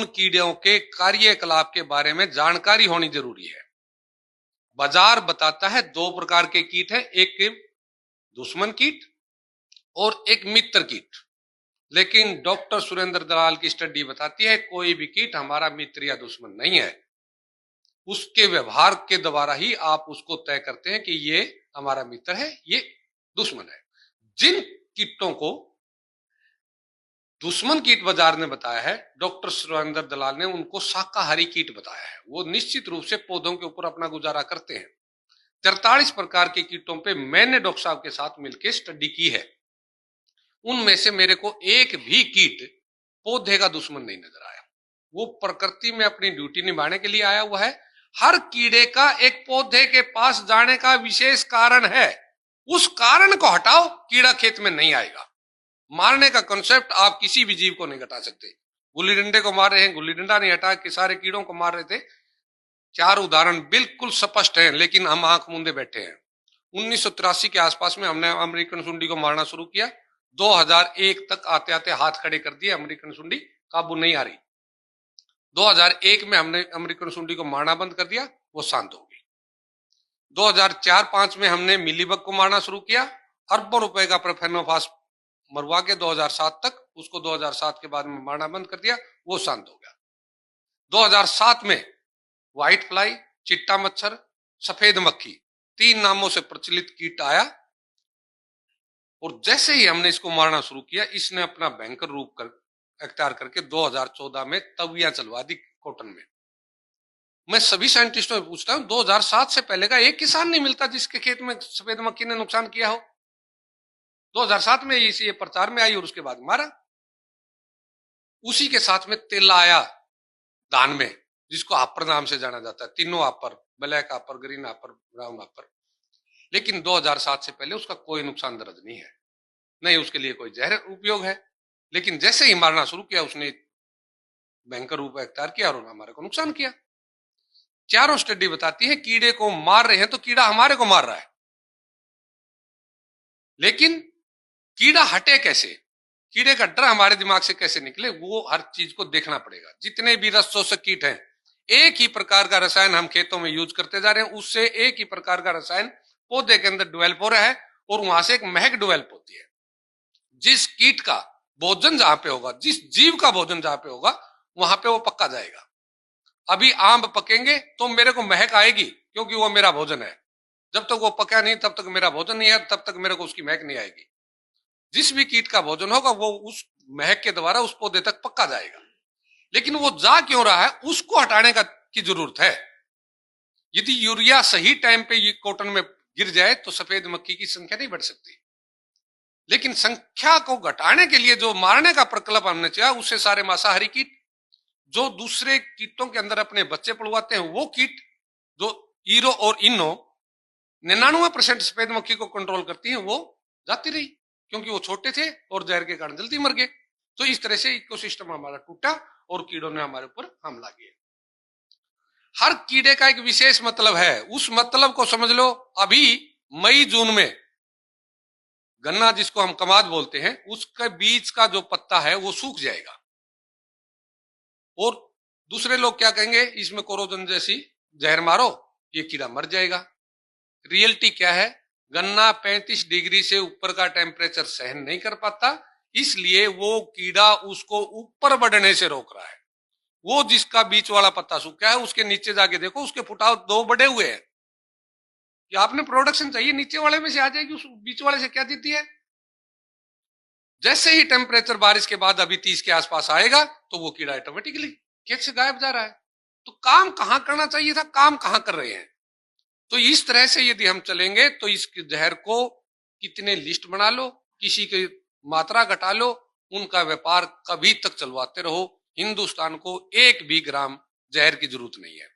उन कीड़ों के कार्यकलाप के बारे में जानकारी होनी जरूरी है। बाजार बताता है 2 प्रकार के कीट है, एक दुश्मन कीट और एक मित्र कीट। लेकिन डॉक्टर सुरेंद्र दलाल की स्टडी बताती है कोई भी कीट हमारा मित्र या दुश्मन नहीं है। उसके व्यवहार के द्वारा ही आप उसको तय करते हैं कि ये हमारा मित्र है, ये दुश्मन है। जिन कीटों को दुश्मन कीट बाजार ने बताया है, डॉक्टर सुरेंद्र दलाल ने उनको शाकाहारी कीट बताया है। वो निश्चित रूप से पौधों के ऊपर अपना गुजारा करते हैं। 43 प्रकार के कीटों पे मैंने डॉक्टर साहब के साथ मिलकर स्टडी की है। उनमें से मेरे को एक भी कीट पौधे का दुश्मन नहीं नजर आया। वो प्रकृति में अपनी ड्यूटी निभाने के लिए आया हुआ है। हर कीड़े का एक पौधे के पास जाने का विशेष कारण है। उस कारण को हटाओ, कीड़ा खेत में नहीं आएगा। मारने का कॉन्सेप्ट आप किसी भी जीव को नहीं हटा सकते। गुल्ली डंडे को मार रहे हैं, गुल्ली डंडा नहीं हटा के सारे कीड़ों को मार रहे थे। 4 उदाहरण बिल्कुल स्पष्ट हैं, लेकिन हम आंख मूंदे बैठे हैं। 1983 के आसपास में हमने अमेरिकन सुंडी को मारना शुरू किया। 2001 तक आते आते हाथ खड़े कर दिए, अमेरिकन सुंडी काबू नहीं आ रही। 2001 में हमने अमेरिकन सुंडी को मारना बंद कर दिया, वो शांत हो गई। 2004-5 में हमने मिलीबग को मारना शुरू किया, अरबों रुपए का प्रोफेनोफास मरवा के 2007 तक, उसको 2007 के बाद में मारना बंद कर दिया, वो शांत हो गया। 2007 में व्हाइट फ्लाई, चिट्टा मच्छर, सफेद मक्खी, 3 नामों से प्रचलित कीट आया और जैसे ही हमने इसको मारना शुरू किया, इसने अपना भयंकर रूप अख्तियार करके 2014 में तवियां चलवा दी कॉटन में। मैं सभी साइंटिस्टों से पूछता हूं, 2007 से पहले का एक किसान नहीं मिलता जिसके खेत में सफेद मक्खी ने नुकसान किया हो। 2007 में ये प्रचार में आई और उसके बाद मारा। उसी के साथ में तेला आया धान में, जिसको आपर नाम से जाना जाता है। तीनों आपर, ब्लैक आपर, ग्रीन आपर, ब्राउन आपर। लेकिन 2007 से पहले उसका कोई नुकसान दर्ज नहीं है, नहीं उसके लिए कोई जहर उपयोग है। लेकिन जैसे ही मारना शुरू किया, उसने भयंकर रूप अख्तियार किया और हमारे को नुकसान किया। चारों स्टडी बताती है कीड़े को मार रहे हैं तो कीड़ा हमारे को मार रहा है। लेकिन कीड़ा हटे कैसे, कीड़े का डर हमारे दिमाग से कैसे निकले, वो हर चीज को देखना पड़ेगा। जितने भी रस शोषक कीट हैं, एक ही प्रकार का रसायन हम खेतों में यूज करते जा रहे हैं, उससे एक ही प्रकार का रसायन पौधे के अंदर डेवलप हो रहा है और वहां से एक महक डेवलप होती है। जिस कीट का भोजन जहां पे होगा, जिस जीव का भोजन जहां पे होगा, वहां पे वो पक्का जाएगा। अभी आम पकेंगे तो मेरे को महक आएगी, क्योंकि वो मेरा भोजन है। जब तक वो पका नहीं, तब तक मेरा भोजन नहीं है, तब तक मेरे को उसकी महक नहीं आएगी। जिस भी कीट का भोजन होगा, वो उस महक के द्वारा उस पौधे तक पक्का जाएगा। लेकिन वो जा क्यों रहा है, उसको हटाने की जरूरत है। यदि यूरिया सही टाइम पे ये कॉटन में गिर जाए तो सफेद मक्खी की संख्या नहीं बढ़ सकती। लेकिन संख्या को घटाने के लिए जो मारने का प्रकल्प हमने किया, उससे सारे मांसाहारी कीट जो दूसरे कीटों के अंदर अपने बच्चे पड़वाते हैं, वो कीट जो ईरो और इनो 99% सफेद मक्खी को कंट्रोल करती हैं, वो जाती रही, क्योंकि वो छोटे थे और जहर के कारण जल्दी मर गए। तो इस तरह से इकोसिस्टम हमारा टूटा और कीड़ों ने हमारे ऊपर हमला किया। हर कीड़े का एक विशेष मतलब है, उस मतलब को समझ लो। अभी मई जून में गन्ना, जिसको हम कमाद बोलते हैं, उसके बीच का जो पत्ता है वो सूख जाएगा और दूसरे लोग क्या कहेंगे, इसमें कोरोजन जैसी जहर मारो, ये कीड़ा मर जाएगा। रियलिटी क्या है, गन्ना 35 डिग्री से ऊपर का टेम्परेचर सहन नहीं कर पाता, इसलिए वो कीड़ा उसको ऊपर बढ़ने से रोक रहा है। वो जिसका बीच वाला पत्ता सूखा है, उसके नीचे जाके देखो, उसके फुटाव 2 बढ़े हुए हैं। कि आपने प्रोडक्शन चाहिए, नीचे वाले में से आ जाएगी, उस बीच वाले से क्या देती है। जैसे ही टेम्परेचर बारिश के बाद अभी 30 के आसपास आएगा, तो वो कीड़ा ऑटोमेटिकली खेत से गायब जा रहा है। तो काम कहां करना चाहिए था, काम कहां कर रहे हैं। तो इस तरह से यदि हम चलेंगे तो इस जहर को कितने लिस्ट बना लो, किसी की मात्रा घटा लो, उनका व्यापार कभी तक चलवाते रहो। हिंदुस्तान को 1 भी ग्राम जहर की जरूरत नहीं है,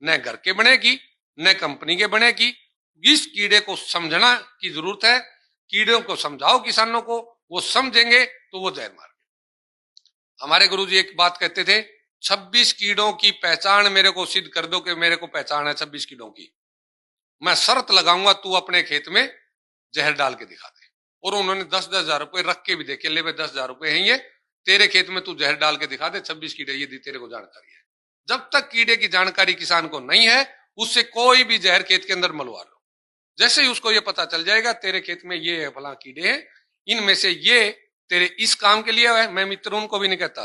न घर के बनेगी न कंपनी के बनेगी। इस कीड़े को समझना की जरूरत है। कीड़ों को समझाओ किसानों को, वो समझेंगे तो वो जहर मार। हमारे गुरुजी एक बात कहते थे, 26 कीड़ों की पहचान मेरे को सिद्ध कर दो कि मेरे को पहचान है 26 कीड़ों की, मैं शर्त लगाऊंगा तू अपने खेत में जहर डाल के दिखा दे। और उन्होंने 10-10 हजार रुपए रख के भी देखे, ले भाई 10,000 रुपए हैं ये, तेरे खेत में तू जहर डाल के दिखा दे, 26 कीड़े, यदि तेरे को जानकारी है। जब तक कीड़े की जानकारी किसान को नहीं है, उससे कोई भी जहर खेत के अंदर मलवा लो। जैसे ही उसको ये पता चल जाएगा तेरे खेत में ये फला कीड़े हैं, इनमें से ये तेरे इस काम के लिए है, मैं मित्र उनको भी नहीं कहता,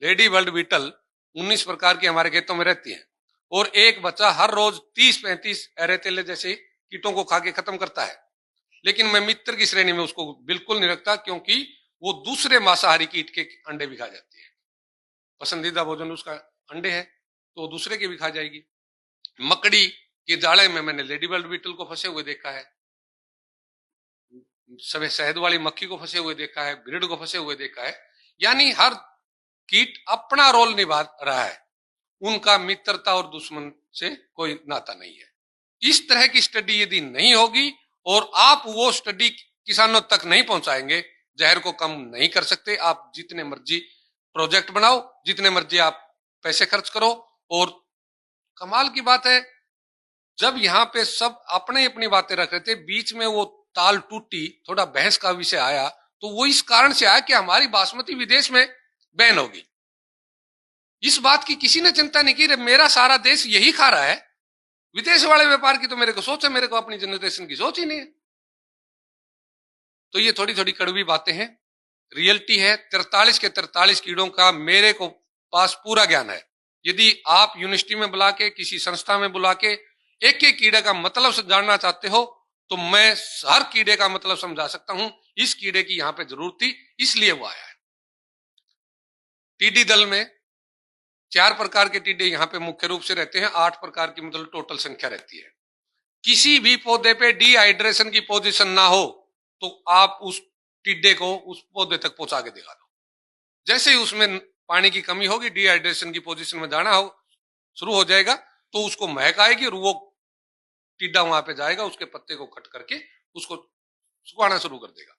लेडी वर्ल्ड बीटल 19 प्रकार की हमारे खेतों में रहती है, और एक बच्चा हर रोज 30-35 एरेतेले जैसे कीटों को खा के खत्म करता है। लेकिन मैं मित्र की श्रेणी में उसको बिल्कुल नहीं रखता, क्योंकि वो दूसरे मांसाहारी कीट के अंडे भी खा जाती है। पसंदीदा भोजन उसका अंडे है, तो दूसरे के भी खा जाएगी। मकड़ी के जाले में मैंने लेडी बर्ड बीटल को फंसे हुए देखा है, सभी शहद वाली मक्खी को फंसे हुए देखा है, ब्रिड को फंसे हुए देखा है। यानी हर कीट अपना रोल निभा रहा है, उनका मित्रता और दुश्मन से कोई नाता नहीं है। इस तरह की स्टडी यदि नहीं होगी और आप वो स्टडी किसानों तक नहीं पहुंचाएंगे, जहर को कम नहीं कर सकते। आप जितने मर्जी प्रोजेक्ट बनाओ, जितने मर्जी आप पैसे खर्च करो, और कमाल की बात है जब यहाँ पे सब अपने अपनी बातें रख रहे थे, बीच में वो ताल टूटी, थोड़ा बहस का विषय आया, तो वो इस कारण से आया कि हमारी बासमती विदेश में बैन होगी। इस बात की किसी ने चिंता नहीं की, मेरा सारा देश यही खा रहा है, विदेश वाले व्यापार की तो मेरे को सोच है, मेरे को अपनी जनरेशन की सोच ही नहीं है। तो ये थोड़ी थोड़ी कड़वी बातें हैं, रियलिटी है। 43 के 43 कीड़ों का मेरे को पास पूरा ज्ञान है। यदि आप यूनिवर्सिटी में बुला के, किसी संस्था में बुला के एक एक कीड़े का मतलब जानना चाहते हो, तो मैं हर कीड़े का मतलब समझा सकता हूं। इस कीड़े की यहां पे जरूरत थी, इसलिए वो आया है। टिड्डी दल में 4 प्रकार के टिड्डे यहां पे मुख्य रूप से रहते हैं, 8 प्रकार की मतलब टोटल संख्या रहती है। किसी भी पौधे पे डिहाइड्रेशन की पोजीशन ना हो तो आप उस टिड्डे को उस पौधे तक पहुंचा के दिखा दो। जैसे ही उसमें पानी की कमी होगी, डिहाइड्रेशन की पोजीशन में जाना हो शुरू हो जाएगा, तो उसको महक आएगी और वो टिड्डा वहां पे जाएगा, उसके पत्ते को कट करके उसको सुखाना शुरू कर देगा।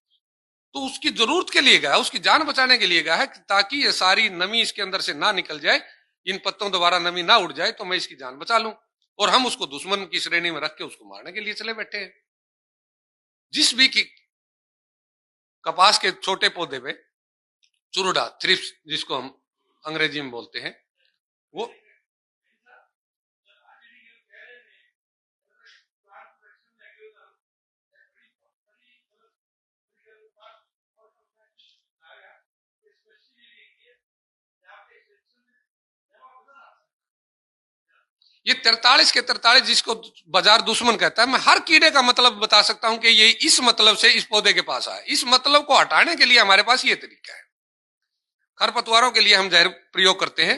तो उसकी जरूरत के लिए गया, उसकी जान बचाने के लिए गया है, ताकि ये सारी नमी इसके अंदर से ना निकल जाए, इन पत्तों दोबारा नमी ना उड़ जाए, तो मैं इसकी जान बचा लूं। और हम उसको दुश्मन की श्रेणी में रख के उसको मारने के लिए चले बैठे हैं। जिस भी की कपास के छोटे पौधे पे चुरुडा, थ्रिप्स जिसको हम अंग्रेजी में बोलते हैं, वो ये 43 के 43 जिसको बाजार दुश्मन कहता है, मैं हर कीड़े का मतलब बता सकता हूं कि ये इस मतलब से इस पौधे के पास आया। इस मतलब को हटाने के लिए हमारे पास ये तरीका है। खरपतवारों के लिए हम जहर प्रयोग करते हैं।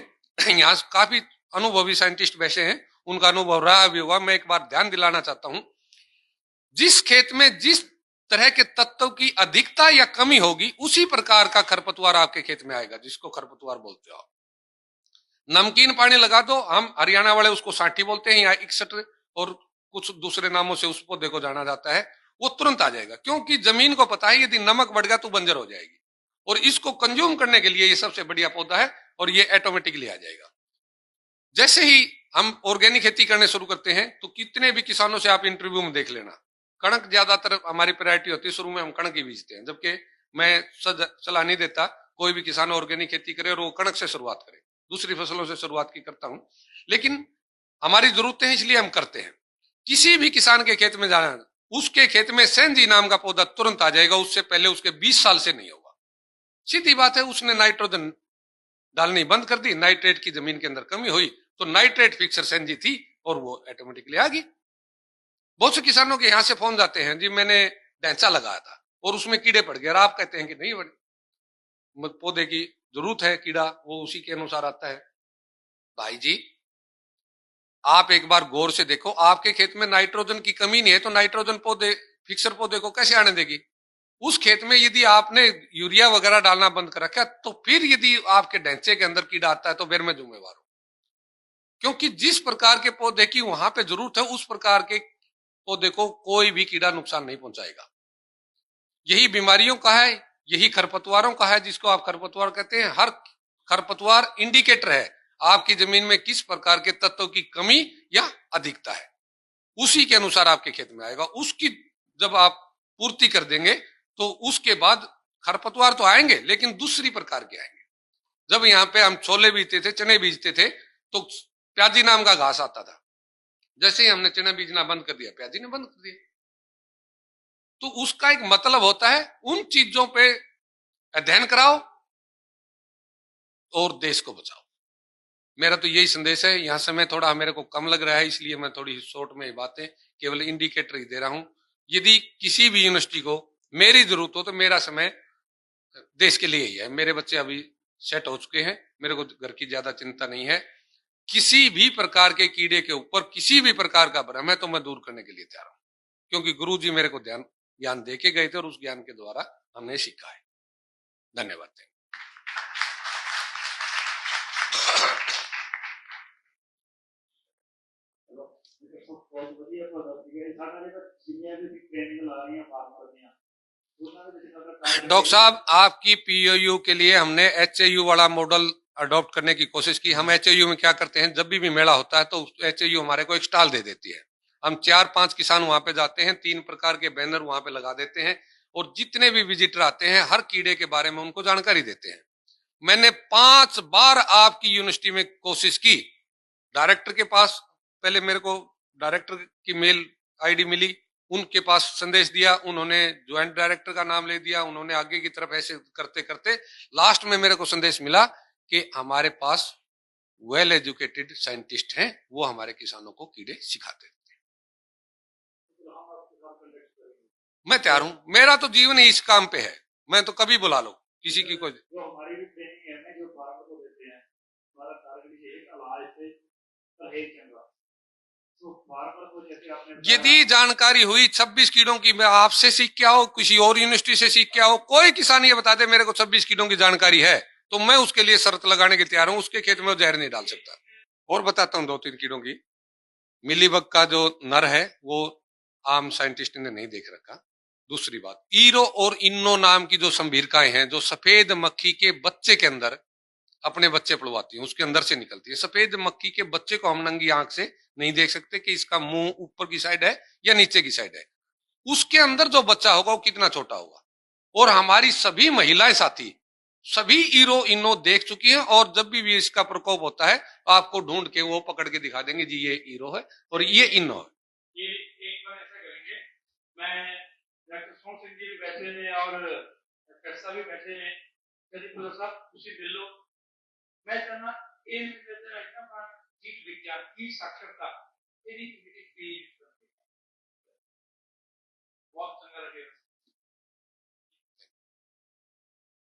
यहाँ काफी अनुभवी साइंटिस्ट वैसे हैं, उनका अनुभव रहा भी होगा। मैं एक बार ध्यान दिलाना चाहता हूं, जिस खेत में जिस तरह के तत्व की अधिकता या कमी होगी, उसी प्रकार का खरपतवार आपके खेत में आएगा, जिसको खरपतवार बोलते हो। नमकीन पानी लगा दो, हम हरियाणा वाले उसको साठी बोलते हैं, या 61 और कुछ दूसरे नामों से उस पौधे को जाना जाता है, वो तुरंत आ जाएगा। क्योंकि जमीन को पता है यदि नमक बढ़ गया तो बंजर हो जाएगी, और इसको कंज्यूम करने के लिए ये सबसे बढ़िया पौधा है, और ये ऑटोमेटिकली आ जाएगा। जैसे ही हम ऑर्गेनिक खेती करने शुरू करते हैं, तो कितने भी किसानों से आप इंटरव्यू में देख लेना, कणक ज्यादातर हमारी प्रायोरिटी होती है, शुरू में हम कणक ही बीजते हैं। जबकि मैं सलाह नहीं देता कोई भी किसान ऑर्गेनिक खेती करे और वो कणक से शुरुआत करे, दूसरी फसलों से शुरुआत की करता हूं। लेकिन हमारी जरूरतें हैं इसलिए हम करते हैं। किसी भी किसान के खेत में जाना, उसके खेत में सेंजी नाम का पौधा तुरंत आ जाएगा, उससे पहले उसके 20 साल से नहीं होगा। सीधी बात है, उसने नाइट्रोजन डालनी बंद कर दी, नाइट्रेट की जमीन के अंदर कमी हुई, तो नाइट्रेट फिक्सर सेंजी थी और वो ऑटोमेटिकली आ गई। बहुत से किसानों के यहां से फोन जाते हैं, जी मैंने ढैंचा लगाया था और उसमें कीड़े पड़ गए, और आप कहते हैं कि नहीं पौधे की जरूरत है कीड़ा, वो उसी के अनुसार आता है। भाई जी, आप एक बार गौर से देखो, आपके खेत में नाइट्रोजन की कमी नहीं है, तो नाइट्रोजन पौधे फिक्सर पौधे को कैसे आने देगी? उस खेत में यदि आपने यूरिया वगैरह डालना बंद कर रखा, तो फिर यदि आपके ढैंचे के अंदर कीड़ा आता है, तो फिर मैं जिम्मेवार हूं। क्योंकि जिस प्रकार के पौधे की वहां पे जरूरत है, उस प्रकार के पौधे को कोई भी कीड़ा नुकसान नहीं पहुंचाएगा। यही बीमारियों का है, यही खरपतवारों का है, जिसको आप खरपतवार कहते हैं। हर खरपतवार इंडिकेटर है आपकी जमीन में किस प्रकार के तत्व की कमी या अधिकता है, उसी के अनुसार आपके खेत में आएगा। उसकी जब आप पूर्ति कर देंगे, तो उसके बाद खरपतवार तो आएंगे, लेकिन दूसरी प्रकार के आएंगे। जब यहाँ पे हम छोले बीजते थे, चने बीजते थे, तो प्याजी नाम का घास आता था। जैसे ही हमने चने बीजना बंद कर दिया, प्याजी ने बंद कर दिया। तो उसका एक मतलब होता है, उन चीजों पे अध्ययन कराओ और देश को बचाओ। मेरा तो यही संदेश है। यहां समय थोड़ा मेरे को कम लग रहा है, इसलिए मैं थोड़ी शॉर्ट में बातें केवल इंडिकेटर ही दे रहा हूं। यदि किसी भी यूनिवर्सिटी को मेरी जरूरत हो तो मेरा समय देश के लिए ही है। मेरे बच्चे अभी सेट हो चुके हैं, मेरे को घर की ज्यादा चिंता नहीं है। किसी भी प्रकार के कीड़े के ऊपर किसी भी प्रकार का भ्रम है तो मैं दूर करने के लिए तैयार हूं, क्योंकि गुरु जी मेरे को ज्ञान दे के गए थे और उस ज्ञान के द्वारा हमने सीखा है। धन्यवाद। डॉक्टर साहब, आपकी पीओयू के लिए हमने एचएयू वाला मॉडल अडॉप्ट करने की कोशिश की। हम एचएयू में क्या करते हैं, जब भी मेला होता है तो एचएयू हमारे को एक स्टॉल दे देती है। हम 4-5 किसान वहां पे जाते हैं, 3 प्रकार के बैनर वहां पे लगा देते हैं और जितने भी विजिटर आते हैं हर कीड़े के बारे में उनको जानकारी देते हैं। मैंने 5 बार आपकी यूनिवर्सिटी में कोशिश की, डायरेक्टर के पास पहले मेरे को डायरेक्टर की मेल आईडी मिली, उनके पास संदेश दिया, उन्होंने ज्वाइंट डायरेक्टर का नाम ले दिया, उन्होंने आगे की तरफ ऐसे करते करते लास्ट में मेरे को संदेश मिला कि हमारे पास वेल एजुकेटेड साइंटिस्ट हैं, वो हमारे किसानों को कीड़े सिखाते हैं। मैं तैयार हूं, मेरा तो जीवन ही इस काम पे है। मैं तो कभी बुला लो किसी की कोई। हमारी भी ट्रेनिंग है जो फार्मर को देते हैं, हमारा टारगेट ये है इलाज से परहेज करना। यदि जानकारी हुई 26 कीड़ों की, मैं आपसे सीख के आओ, किसी और यूनिवर्सिटी से सीख के आओ, कोई किसान ये बता दे मेरे को 26 कीड़ों की जानकारी है, तो मैं उसके लिए शर्त लगाने के तैयार हूं, उसके खेत में जहर नहीं डाल सकता। और बताता हूं 2-3 कीड़ों की। मिलीबग का जो नर है वो आम साइंटिस्ट ने नहीं देख रखा। दूसरी बात, ईरो और इन्नो नाम की जो संभीरकाएं हैं, जो सफेद मक्खी के बच्चे के अंदर अपने बच्चे पड़वाती है, उसके अंदर से निकलती है। सफेद मक्खी के बच्चे को हम नंगी आंख से नहीं देख सकते कि इसका मुंह ऊपर की साइड है या नीचे की साइड है। उसके अंदर जो बच्चा होगा वो कितना छोटा होगा। और हमारी सभी महिलाएं साथी सभी ईरो इनो देख चुकी हैं, और जब भी इसका प्रकोप होता है तो आपको ढूंढ के वो पकड़ के दिखा देंगे, जी ये ईरो है और ये इनो है। ये एक बार ऐसा करेंगे, मैं डॉक्टर सोम सिंह जी भी बैठे हैं और डॉक्टर भी बैठे हैं, उसी दिल लो मैं चाहना जीव विज्ञान की साक्षरता बहुत चंगा लगे।